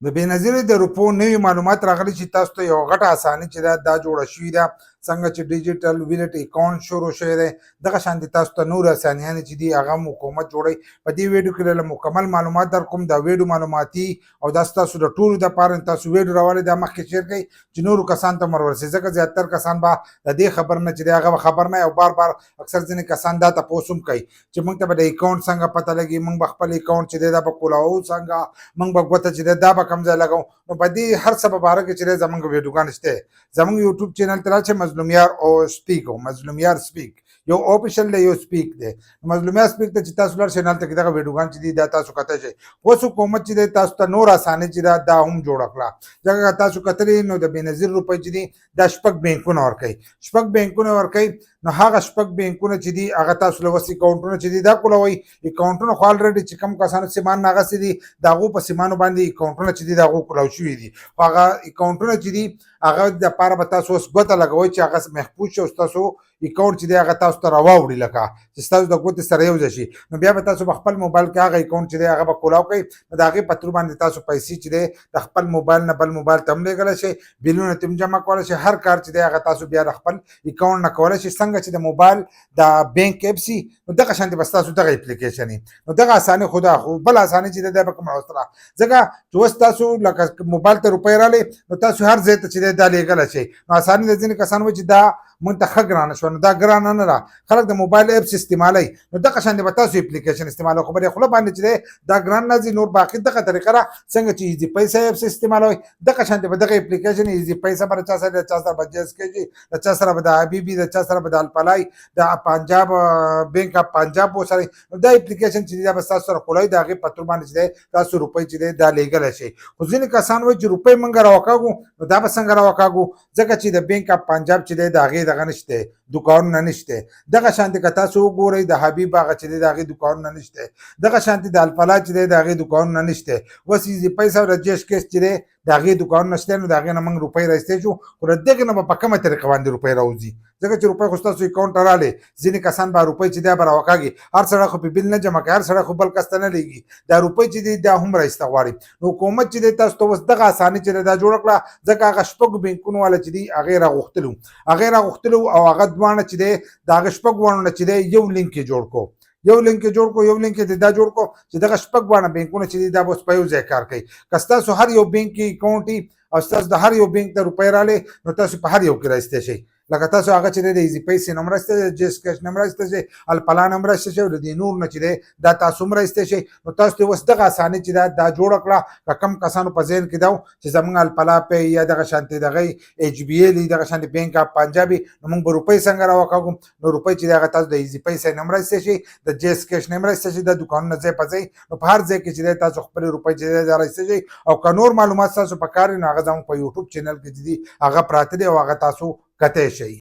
د بینظیر د روپو نوي معلومات راغلي چې تاسو ته یو غټه اساني چې دا جوړه شوې ده څنګه چې ډیجیټل والٹ اکاؤنٹ شروع شوی دی دغه شان تاسو ته نور اسانیاں چې دي هغه حکومت جوړي په دې ویډیو کې له مکمل معلومات در کوم دا ویډیو معلوماتي او دا تاسو د ټولو د پاره تاسو ویډیو راولې د مخکې شیر کوي چې نور کسان ته مرورسي ځکه زیاتره کسان به د دې خبر نه چې هغه خبر نه او بار بار اکثر ځینې کسان دا تاسو کوي چې موږ ته د اکاؤنٹ څنګه پته لګي موږ خپل اکاؤنٹ چې دا په کولاو څنګه موږ به غوته چې دا به کم ځای لګاو نو په دې هر څه په باره کې چې زمونږ ویډیوګان شته زمونږ یوټیوب چینل ته راشه مظلومیار او سپیک او مظلومیار سپیک یو آفیشل دی یو سپیک دی مظلومیار سپیک ته چې تاسو لر چینل ته کې دغه ویډیوګان چې دي دا تاسو کته شي اوس حکومت چې تاسو ته نور اسانه چې دا هم جوړ کړه ځکه تاسو کتلې نو د بینظیر روپۍ چې دي دا شپږ بینکونه ورکوي شپږ بینکونه ورکوي نو هغه شپږ بینکونه چې دي هغه تاسو له وسې اکاونټونه چې دي دا کولوي اکاونټونه خو الریډي چې کوم کسانو سیمان ناغسي دي د هغو په سیمانو باندې اکاونټونه چې دي د هغو کولو شوي دي خو هغه اکاونټونه چې دي هغه دپاره به تاسو اوس ګوته لګوئ چې هغه محفوظ شي او ستاسو اکاونټ چې دی هغه تاسو ته راواوړي لکه چې ستاسو د ګوتې سره یو ځای شي نو بیا به تاسو په خپل موبایل کې هغه اکاونټ چې دی هغه به کولاو کوئ نو د هغې په تر باندې تاسو پیسې چې دی د خپل موبایل نه بل موبایل ته هم لیږلی شئ بلونه ته هم جمع کولی شئ هر کار چې دی هغه تاسو بیا د خپل اکاونټ نه کولی شئ څنګه چې د موبایل د بینک ایپ سي نو دغه شانتې به ستاسو دغه اپلیکیشن نو دغه اساني خو دا خو بل اساني چې دی به کومه اوسره ځکه چې اوس تاسو لکه موبایل ته روپۍ راغلې نو تاسو هر ځای ته چې دی دا لیږلی شئ نو اساني د ځینې کسان وایي چې دا مونږ ته ښه ګرانه شوه نو دا ګرانه نه ده خلک د موبایل ایپس استعمالوي نو دغه شانتې به تاسو اپلیکیشن استعمالوئ خو به خوله باندې چې دی دا ګران نه ځي نور باقي دغه طریقه ده څنګه چې ایزي پیسه ایپس استعمالوئ دغه شانتې به دغه اپلیکیشن ایزي پیسه به د چا سره د چا سره به جیس کېږي د چا سره به د حبیبي د چا سره به د الپلای د پنجاب بینک اف پنجاب وسره نو دا اپلیکیشن چې دی دا به ستاسو سره کولوي د هغې په تر باندې چې دی تاسو روپۍ چې دی دا لیږلی شئ خو ځینې کسان وایي چې روپۍ موږ راوکاږو نو دا به څنګه راوکاږو ځکه چې د بینک اف پنجاب چې دی د هغې دغه نشته دوکانونه نشته دغه شانتې که تاسو وګورئ د حبیب هغه چې دی د هغې دوکانونه نشته دغه شانتې د الفلا چې دی د هغې دوکانونه نشته اوس ایزي پیسه او د جیش کیس چې دی د هغې دوکانونه شته نو د هغې نه موږ روپۍ رایستی شو خو د دغې نه به په کومه طریقه باندې روپۍ راوځي ځکه چې روپۍ خو ستاسو اکاونټ ته راغلې ځینې کسان به روپۍ چې دی به راوکاږي هر سړی خو په بل نه جمع کوي هر سړی خو بل کس ته نه لیږي دا روپۍ چې دی دا هم رایسته غواړي نو حکومت چې دی تاسو ته اوس دغه اساني چې دی دا جوړه کړه ځکه هغه شپږو بینکونو والا چې دي هغې راغوښتلو او هغه دواړه چې دی د هغه شپږ واړو نه چې دی یو لینک یې جوړ کړو یو لینک یې دا جوړ کړو چې دغه شپږ واړه بینکونه چې دي دا به اوس په یو ځای کار کوي که ستاسو هر یو بینک کې اکاونټ او ستاسو د هر یو بینک ته روپۍ راغلې نو تاسو په هر یو کې رایستی شئ لکه تاسو هغه چې دی د ایزي پیسې نه هم رایستی شئ جیس کیش نه هم رایستی شئ الپلا نه هم رایستی شئ او د دې نور نه چې دی دا تاسو هم رایستی شئ نو تاسو ته اوس دغه اساني چې دا جوړه کړه که کم کسانو په ذهن کې دا چې زموږ الپلا پی یا دغه شانتې دغه ایچ بي ایل دغه شانتې بینک اف پنجابي نو موږ به روپۍ څنګه راوکاږو نو روپۍ چې دی هغه تاسو د ایزي پیسې نه هم رایستی شئ د جیس کیش نه هم رایستی شئ د دوکانونه ځای په ځای نو په هر ځای کې چې دی تاسو خپلې روپۍ چې دی دا رایستی شئ او که نور معلومات ستاسو په کار وي نو هغه زموږ په یوټیوب چینل کې چې دي هغه پراته دي او هغه تاسو کتی شئ